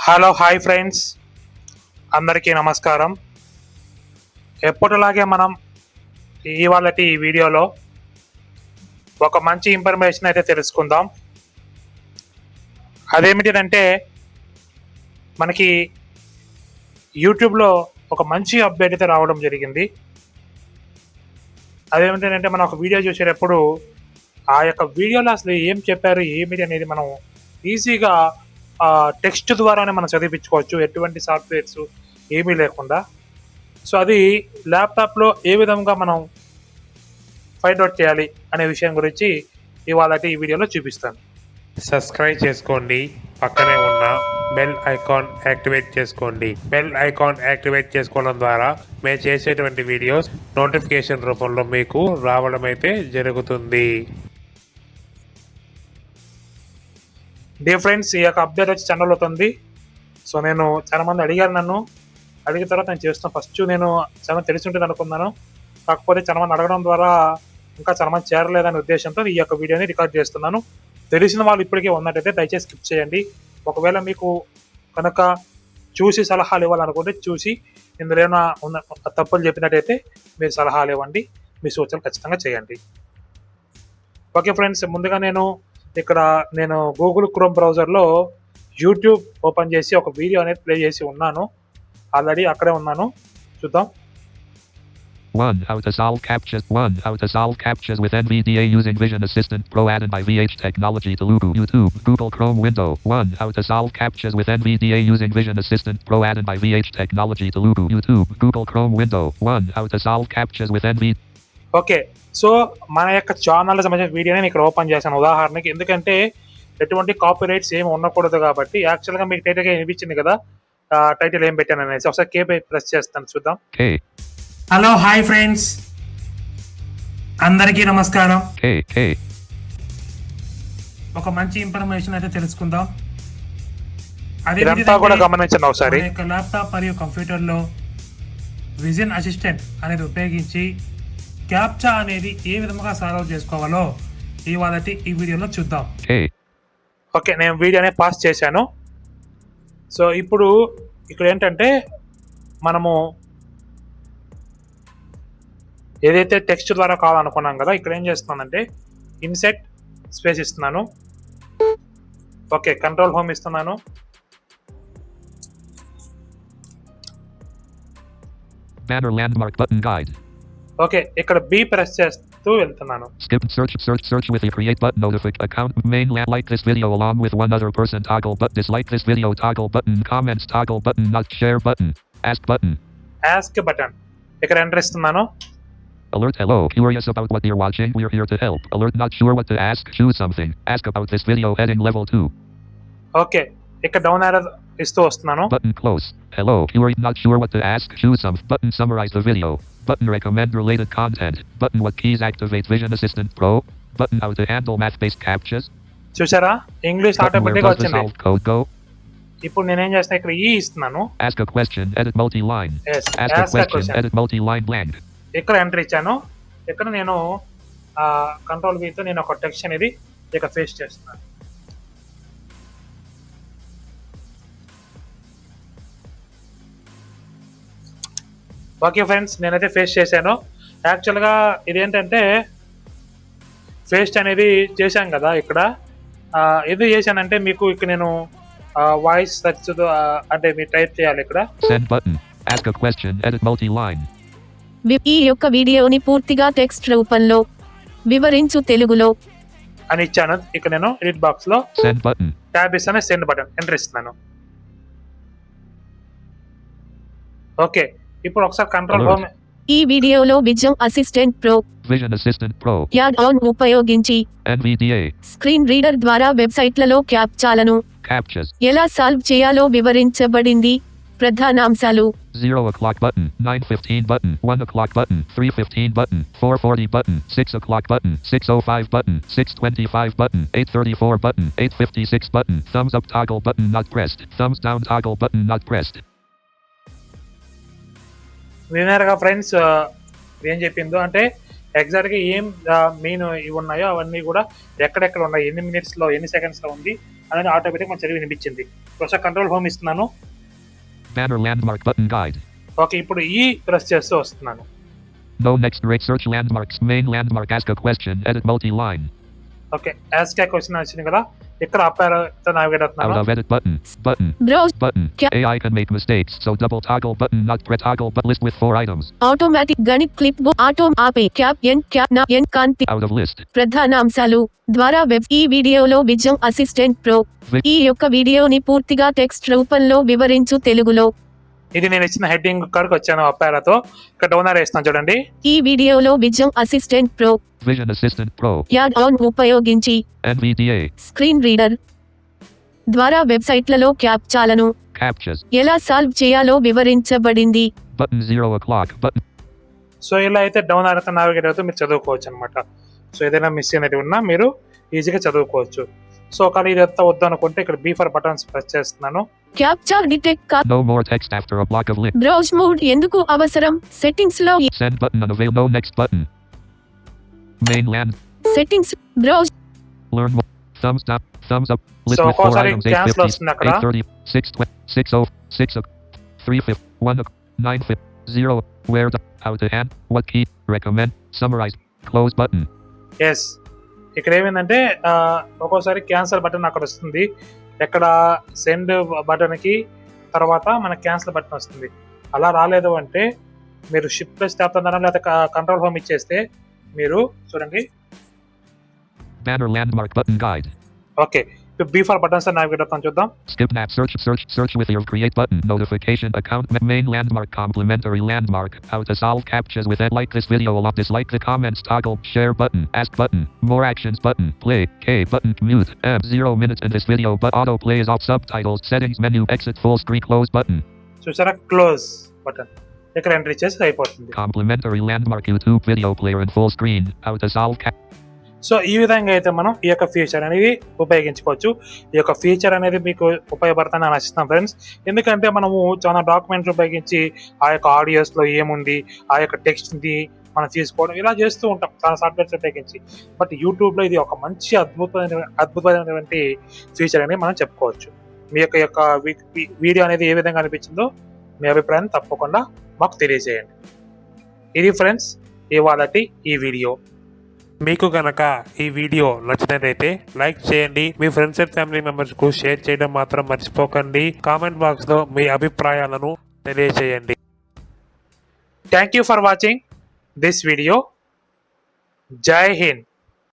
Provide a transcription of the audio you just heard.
Hello hi friends, అందరికీ నమస్కారం. ఎప్పటిలాగే మనం ఇవాళటి ఈ వీడియోలో ఒక మంచి ఇన్ఫర్మేషన్ అయితే తెలుసుకుందాం. అదేమిటంటే మనకి యూట్యూబ్లో ఒక మంచి అప్డేట్ అయితే రావడం జరిగింది. అదేమిటంటే మనం ఒక వీడియో చూసేటప్పుడు ఆ యొక్క వీడియోలో అసలు ఏం చెప్పారు ఏమిటి అనేది మనం ఈజీగా టెక్స్ట్ ద్వారానే మనం చదివించుకోవచ్చు, ఎటువంటి సాఫ్ట్వేర్స్ ఏమీ లేకుండా. సో అది ల్యాప్టాప్లో ఏ విధంగా మనం ఫైండ్ అవుట్ చేయాలి అనే విషయం గురించి ఇవాళ ఈ వీడియోలో చూపిస్తాను. సబ్స్క్రైబ్ చేసుకోండి, పక్కనే ఉన్న బెల్ ఐకాన్ యాక్టివేట్ చేసుకోండి. బెల్ ఐకాన్ యాక్టివేట్ చేసుకోవడం ద్వారా మేము చేసేటువంటి వీడియోస్ నోటిఫికేషన్ రూపంలో మీకు రావడం అయితే జరుగుతుంది. డియర్ ఫ్రెండ్స్, ఈ యొక్క అప్డేట్ వచ్చి ఛానల్ అవుతుంది. సో నేను చాలా మంది అడిగారు, నన్ను అడిగిన తర్వాత నేను చేస్తున్నాను. ఫస్ట్ నేను చాలా తెలిసి ఉంటుంది అనుకున్నాను, కాకపోతే చాలా మంది అడగడం ద్వారా ఇంకా చాలా మంది చేరలేదనే ఉద్దేశంతో ఈ యొక్క వీడియోని రికార్డ్ చేస్తున్నాను. తెలిసిన వాళ్ళు ఇప్పటికే ఉన్నట్టయితే దయచేసి స్కిప్ చేయండి. ఒకవేళ మీకు కనుక చూసి సలహాలు ఇవ్వాలనుకుంటే చూసి ఇందులో ఏమైనా తప్పులు చెప్పినట్టయితే మీరు సలహాలు ఇవ్వండి, మీ సూచనలు ఖచ్చితంగా చేయండి. ఓకే ఫ్రెండ్స్, ముందుగా నేను గూగుల్ క్రోమ్ బ్రౌజర్లో యూట్యూబ్ ఓపెన్ చేసి ఒక వీడియో అనేది ప్లే చేసి ఉన్నాను. ఆల్రెడీ అక్కడే ఉన్నాను, చూద్దాం. 1. How to solve captchas. 1. How to solve captchas with NVDA using Vision Assistant Pro added by VH Technology Telugu. YouTube, Google Chrome window. 1. How to solve captchas with NVDA using Vision Assistant Pro added by VH Technology Telugu. YouTube, Google Chrome window. 1. How to solve captchas with NVDA. Okay, so మన యొక్క ఛానల్కి సంబంధించిన వీడియోని ఇక్కడ open చేశాను ఉదాహరణకి, ఎందుకంటే ఎటువంటి కాపీ రైట్స్ ఏమి ఉండకూడదు కాబట్టి. యాక్చువల్గా మీకు టైటిల్గా వినిపించింది కదా, టైటిల్ ఏం పెట్టాను అనేసి. ఒకసారి కే ప్రెస్ చేస్తాను, చూద్దాం. హలో హాయ్ ఫ్రెండ్స్, అందరికీ నమస్కారం. ఒక మంచి ఇన్ఫర్మేషన్ అయితే తెలుసుకుందాం. అదే కూడా గమనించండి ఒకసారి. ల్యాప్టాప్ మరియు కంప్యూటర్లో విజన్ అసిస్టెంట్ అనేది ఉపయోగించి క్యాప్చా అనేది ఏ విధంగా సాల్వ్ చేసుకోవాలో ఇవాళ ఈ వీడియోలో చూద్దాం. ఓకే, నేను వీడియోని పాస్ చేశాను. సో ఇప్పుడు ఇక్కడ ఏంటంటే మనము ఏదైతే టెక్స్ట్ ద్వారా కావాలనుకున్నాం కదా, ఇక్కడ ఏం చేస్తున్నానంటే ఇన్సెట్ స్పేస్ ఇస్తున్నాను. ఓకే, కంట్రోల్ హోమ్ ఇస్తున్నాను. Banner landmark button guide. Okay, ఇక్కడ బి ప్రెస్ చేస్తూ వెళ్తున్నాను. Skip search with the create button account main like this video along with one other person toggle but dislike this video toggle button comments toggle button not share button ask button ఇక్కడ enter ఇస్తున్నాను. Alert hello curious about what you're watching we're here to help alert not sure what to ask choose something ask about this video heading level 2. Okay, ఇక్కడ down arrow ఇస్తూ వస్తున్నాను. Button close hello curious not sure what to ask choose some button summarize the video button recommend related content button what keys activate Vision Assistant Pro button how to handle math based captchas. చూసారా, English automatic గా వచ్చింది. Code go. ఇప్పుడు నేను ఏం చేస్తున్నా, ఇక్కడ ఈ ఇస్తున్నాను. Ask a question edit multi line. Ask a question edit multi line blank. ఇక్కడ ఎంటర్ ఇచ్చాను. ఇక్కడ నేను కంట్రోల్ V తో నేను ఒక టెక్స్ట్ అనేది ఇక్కడ పేస్ట్ చేస్తున్నాను. ఓకే ఫ్రెండ్స్, నేనైతే ఫేస్ట్ చేశాను. యాక్చువల్గా ఇదేంటంటే ఫేస్ట్ అనేది చేశాం కదా, ఇక్కడ ఎందుకు చేశానంటే మీకు ఇక్కడ నేను వాయిస్ సెర్చ్ అంటే మీరు టైప్ చేయాలి. ఇక్కడ send button ask a question edit multi line. ఈ యొక్క వీడియోని పూర్తిగా టెక్స్ట్ రూపంలో వివరించు తెలుగులో అని ఇచ్చాను. ఇక్కడ నేను ఎడిట్ బాక్స్ లో send button ట్యాబ్ ఇస్తాను, సెండ్ బటన్ ఎంటర్ ఇస్తున్నాను. ఓకే, ఇప్పుడు ఒకసారి కంట్రోల్ హోమ్. ఈ వీడియోలో vision assistant pro Vision Assistant Pro add on ఉపయోగించి NVDA స్క్రీన్ రీడర్ ద్వారా వెబ్సైట్లలో క్యాప్చాలను captchas ఎలా సాల్వ్ చేయాలో వివరించబడింది. ప్రధానాంశాలు 0 o'clock button 9:15 button 1 o'clock button 3:15 button 4:40 button 6 o'clock button 6:05 button 6:25 button 8:34 button 8:56 button thumbs up toggle button not pressed thumbs down toggle button not pressed. విన్నారుగా friends ఏం చెప్పిందో, అంటే ఎగ్జాక్ట్గా ఏం మెయిన్ ఇవి ఉన్నాయో అవన్నీ కూడా ఎక్కడెక్కడ ఉన్నాయి, ఎన్ని మినిట్స్లో ఎన్ని సెకండ్స్లో ఉంది అనేది ఆటోమేటిక్ మన చదివి వినిపించింది. ఒకసారి కంట్రోల్ హోమ్ ఇస్తున్నాను. Banner landmark button guide. Okay, ఇప్పుడు ఈ ప్రెస్ చేస్తూ వస్తున్నాను. No next rate search landmarks. Main landmark ask a question. Edit multi-line. Okay, ask question వచ్చింది కదా, ఇక్కడ అప్ ఆరోతో నావిగేట్ Out అవుతున్నాను. of edit button. Button. Browse Button. Ca- AI can make mistakes, so double toggle button, not press toggle, but list with 4 items. Automatic Ganit clip book auto ఆపే cap ఎన్ cap నా ఎన్ కాంతి Out of list. ప్రధాన అంశాలు ద్వారా web. ఈ వీడియోలో విజయం assistant pro ఈ యొక్క వీడియోని పూర్తిగా టెక్స్ట్ రూపంలో వివరించు తెలుగులో. ఇది నేను ఇచ్చిన హెడ్డింగ్ కాడికి వచ్చాను అప్ ఆరోతో. ఇక్కడ డౌన్ ఆరో వేస్తాను చూడండి. ఈ వీడియోలో విజయం assistant pro Vision Assistant Pro. Add on ఉపయోగించి NVDA. స్క్రీన్ రీడర్ ద్వారా వెబ్సైట్లలో క్యాప్చాలను Captchas. ఎలా సాల్వ్ చేయాలో వివరించబడింది. Button 0 o'clock. Button. సో ఇలా అయితే డౌన్ ఆరోతో నావిగేట్ అవుతూ మీరు చదువుకోవచ్చు అనమాట. సో ఏదైనా మిస్ అనేది ఉన్నా మీరు ఈజీగా చదువుకోవచ్చు. సో కానీ ఇదంతా వద్దు అనుకుంటే ఇక్కడ బీ ఫర్ బటన్స్ ప్రెస్ చేస్తున్నాను. క్యాప్చా డిటెక్ట్ కా No more text after a block of link. Browse mode ఎందుకు అవసరం. సెట్టింగ్స్ లో Send button unavailable. No next button. Main land. Settings browse Learn more. Thumbs down. Thumbs up. List So, with 4 ఒకసారి items. cancel 8:50, వస్తుంది అక్కడ. 8:30, 6:20, 6:0, 6:00, 3:50, 1:00, 9:50, 0. Where the, how to hand, what key, recommend, summarize, close button. Yes, ఇక్కడ ఏమైందంటే ఒక్కోసారి cancel button అక్కడ వస్తుంది. ఎక్కడ send బటన్కి తర్వాత మనకి క్యాన్సిల్ బటన్ వస్తుంది. అలా రాలేదు అంటే మీరు షిఫ్ట్ ప్రెస్ ట్యాప్ అన్నారా లేదా కంట్రోల్ హోమ్ ఇచ్చేస్తే మీరు చూడండి. Banner landmark button guide. Okay, B for buttons అని నావిగేట్ అవుతాం చూద్దాం. Skip map search with your create button notification account main landmark complimentary landmark how to solve captchas with it. Like this video a lot, dislike the comments toggle share button ask button more actions button play K button mute 0 minutes in this video but auto play is off subtitles settings menu exit full screen close button. చూసారా, close button ఇక్కడ entry చేసి అయిపోతుంది. Complimentary landmark YouTube video player in full screen how to solve so ఈ విధంగా అయితే మనం ఈ యొక్క ఫీచర్ అనేది ఉపయోగించుకోవచ్చు. ఈ యొక్క ఫీచర్ అనేది మీకు ఉపయోగపడుతుందని నేను ఆశిస్తాను ఫ్రెండ్స్. ఎందుకంటే మనము చాలా డాక్యుమెంట్స్ ఉపయోగించి ఆ యొక్క ఆడియోస్లో ఏముంది, ఆ యొక్క టెక్స్ట్ని మనం తీసుకోవడం ఇలా చేస్తూ ఉంటాం చాలా సాఫ్ట్వేర్స్ ఉపయోగించి. బట్ యూట్యూబ్లో ఇది ఒక మంచి అద్భుతమైనటువంటి ఫీచర్ అని మనం చెప్పుకోవచ్చు. మీ యొక్క వీడియో అనేది ఏ విధంగా అనిపించిందో మీ అభిప్రాయాన్ని తప్పకుండా మాకు తెలియజేయండి. ఇది ఫ్రెండ్స్ ఇవాళటి ఈ వీడియో. మీకు గనక ఈ వీడియో నచ్చినట్లయితే లైక్ చేయండి, మీ ఫ్రెండ్స్ అండ్ ఫ్యామిలీ మెంబర్స్ కు షేర్ చేయడం మాత్రం మర్చిపోకండి. కామెంట్ బాక్స్ లో మీ అభిప్రాయాలను తెలియజేయండి. Thank you for watching this video. జై హింద్.